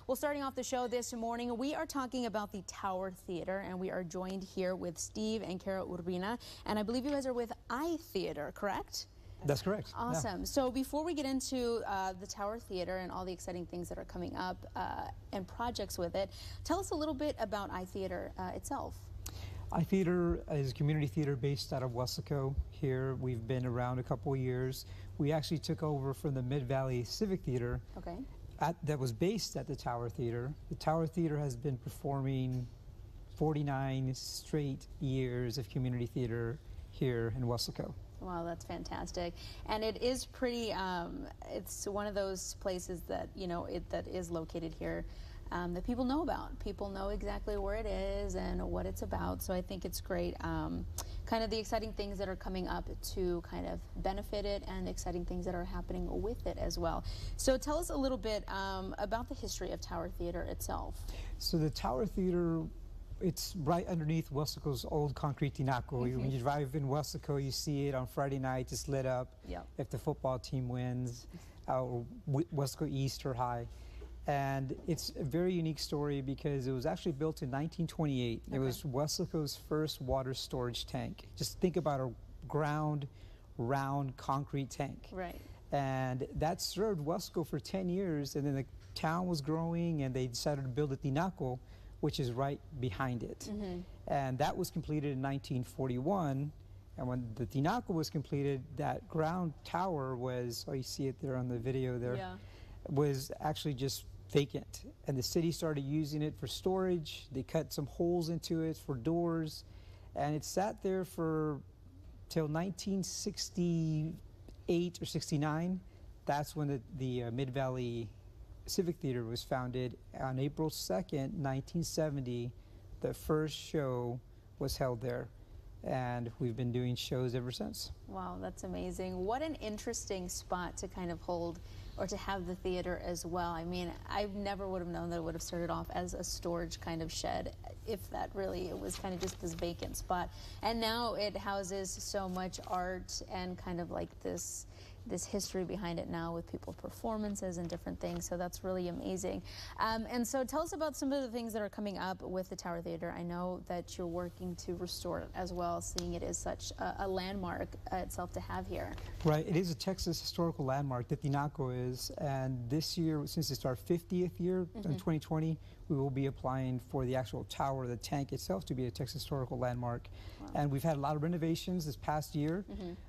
Well, starting off the show this morning, we are talking about the Tower Theater, and we are joined here with Steve and Kara Urbina, and I believe you guys are with iTheater, correct? That's correct. Awesome. Yeah. So before we get into the Tower Theater and all the exciting things that are coming up and projects with it, tell us a little bit about iTheater itself. iTheater is a community theater based out of Weslaco. Here we've been around a couple of years. We actually took over from the Mid-Valley Civic Theater. Okay. That was based at the Tower Theater. The Tower Theater has been performing 49 straight years of community theater here in Weslaco. Wow, that's fantastic. And it is pretty, it's one of those places that, you know, that is located here that people know about. People know exactly where it is and what it's about. So I think it's great. Kind of the exciting things that are coming up to kind of benefit it and exciting things that are happening with it as well. So tell us a little bit about the history of Tower Theater itself. So the Tower Theater, it's right underneath Weslaco's old concrete tinaco. When you drive in Weslaco, you see it on Friday night, it's lit up. Yep. If the football team wins, or Weslaco East or High. And it's a very unique story because it was actually built in 1928. Okay. It was Weslaco's first water storage tank. Just think about a ground, round concrete tank. Right. And that served Weslaco for 10 years, and then the town was growing and they decided to build a tinaco, which is right behind it. And that was completed in 1941. And when the tinaco was completed, that ground tower was, oh, you see it there on the video there, yeah, was actually just vacant. And the city started using it for storage. They cut some holes into it for doors. And it sat there for till 1968 or 69. That's when the Mid-Valley Civic Theater was founded. On April 2nd, 1970, the first show was held there. And we've been doing shows ever since. Wow, that's amazing. What an interesting spot to kind of hold or to have the theater as well. I mean, I never would have known that it would have started off as a storage kind of shed, if that really, it was kind of just this vacant spot. And now it houses so much art and kind of like this history behind it now with people's performances and different things. So that's really amazing. And so tell us about some of the things that are coming up with the Tower Theater. I know that you're working to restore it as well, seeing it as such a landmark itself to have here. Right, it is a Texas historical landmark, the Tinaco is, and this year, since it's our 50th year, in 2020, we will be applying for the actual tower, the tank itself, to be a Texas historical landmark. Wow. And we've had a lot of renovations this past year.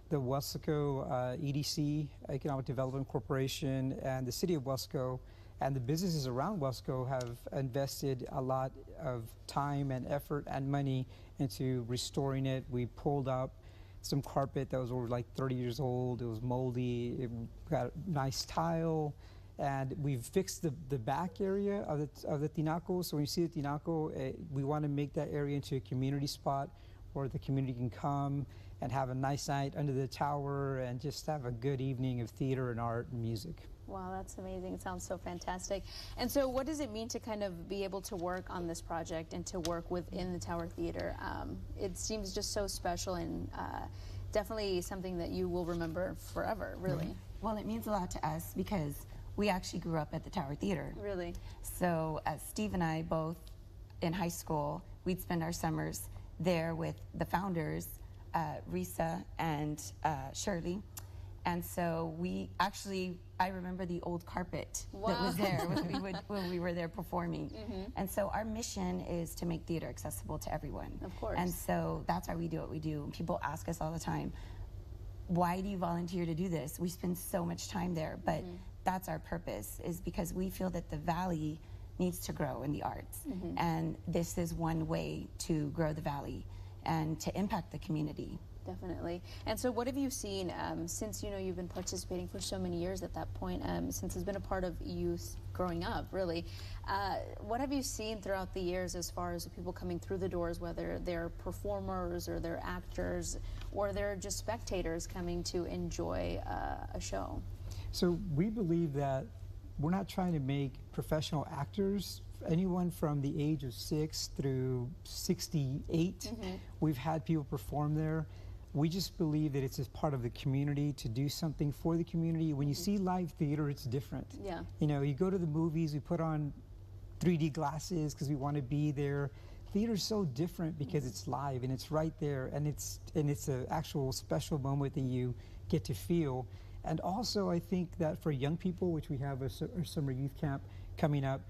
The Weslaco EDC, Economic Development Corporation, and the City of Weslaco, and the businesses around Weslaco have invested a lot of time and effort and money into restoring it. We pulled up some carpet that was over like 30 years old. It was moldy. It got nice tile. And we've fixed the back area of the Tinaco. So when you see the Tinaco, we want to make that area into a community spot where the community can come and have a nice night under the tower and just have a good evening of theater and art and music. Wow, that's amazing. It sounds so fantastic. And so what does it mean to kind of be able to work on this project and to work within the Tower Theater? It seems just so special and definitely something that you will remember forever, really. Well, it means a lot to us because we actually grew up at the Tower Theater. Really? So Steve and I both, in high school, we'd spend our summers there with the founders, Risa and Shirley. And so we actually, I remember the old carpet that was there when we were there performing. And so our mission is to make theater accessible to everyone. Of course. And so that's why we do what we do. People ask us all the time, why do you volunteer to do this? We spend so much time there, but that's our purpose, is because we feel that the Valley needs to grow in the arts. And this is one way to grow the Valley and to impact the community. Definitely. And so what have you seen since, you know, you've been participating for so many years at that point, since it's been a part of youth growing up, really? What have you seen throughout the years as far as the people coming through the doors, whether they're performers or they're actors or they're just spectators coming to enjoy a show? So we believe that we're not trying to make professional actors. Anyone from the age of 6 through 68, we've had people perform there. We just believe that it's a part of the community to do something for the community. When you see live theater, it's different. Yeah. You know, you go to the movies, we put on 3D glasses because we want to be there. Theater's so different because it's live and it's right there, and it's an actual special moment that you get to feel. And also, I think that for young people, which we have a summer youth camp coming up,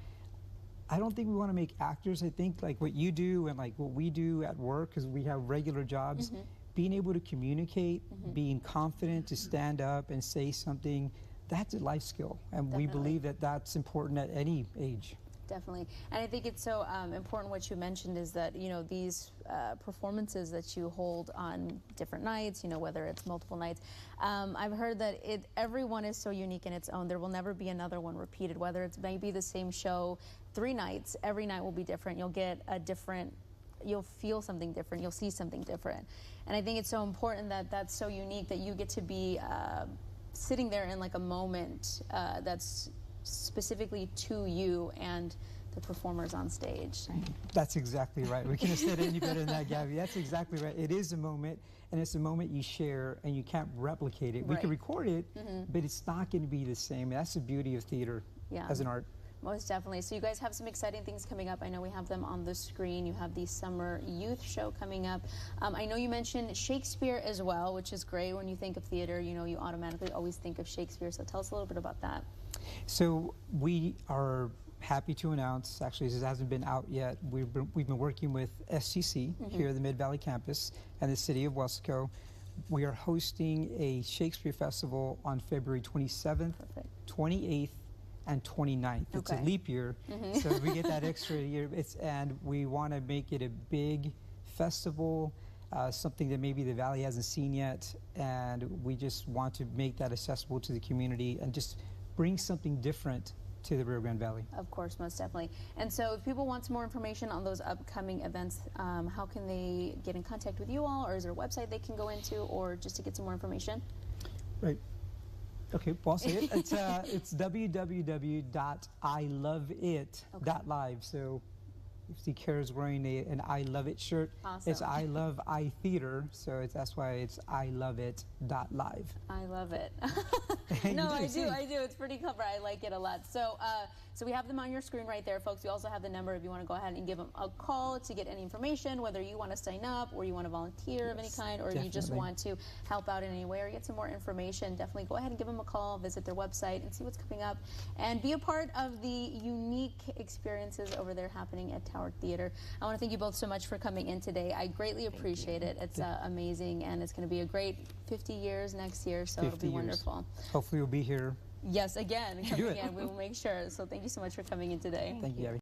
I don't think we want to make actors. I think like what you do and like what we do at work, because we have regular jobs, being able to communicate, being confident to stand up and say something, that's a life skill. And we believe that that's important at any age. Definitely. And I think it's so important what you mentioned is that, you know, these performances that you hold on different nights, you know, whether it's multiple nights, I've heard that everyone is so unique in its own. There will never be another one repeated, whether it's maybe the same show 3 nights, every night will be different. You'll get a different, you'll feel something different, you'll see something different. And I think it's so important that that's so unique that you get to be sitting there in like a moment that's specifically to you and the performers on stage. That's exactly right. We couldn't have said it any better than that, Gabby. That's exactly right. It is a moment, and it's a moment you share, and you can't replicate it. We can record it, but it's not going to be the same. That's the beauty of theater as an art. Most definitely. So you guys have some exciting things coming up. I know we have them on the screen. You have the summer youth show coming up. I know you mentioned Shakespeare as well, which is great. When you think of theater, you know, you automatically always think of Shakespeare. So tell us a little bit about that. So we are happy to announce, actually this hasn't been out yet, we've been working with SCC here at the Mid-Valley campus and the city of Wesco. We are hosting a Shakespeare Festival on February 27th, 28th, and 29th. It's a leap year, so we get that extra year. And we want to make it a big festival, something that maybe the Valley hasn't seen yet, and we just want to make that accessible to the community and just bring something different to the Rio Grande Valley. Of course, most definitely. And so if people want some more information on those upcoming events, how can they get in contact with you all, or is there a website they can go into, or just to get some more information? Right. Okay, well, I'll say it. It's www.iloveit.live. So if see Kara's wearing an I Love It shirt, it's I Love I Theater, so that's why it's iloveit.live. I love it. No, I do. It's pretty clever. I like it a lot. So, so we have them on your screen right there, folks. We also have the number if you want to go ahead and give them a call to get any information, whether you want to sign up or you want to volunteer of any kind, or you just want to help out in any way or get some more information. Definitely go ahead and give them a call, visit their website, and see what's coming up, and be a part of the unique experiences over there happening at Tower Theater. I want to thank you both so much for coming in today. I greatly appreciate it. It's amazing, and it's going to be a great 50 years next year, so it'll be wonderful. Hopefully we'll be here. Yes, again, coming in. We will make sure. So thank you so much for coming in today. Thank you, Gabby.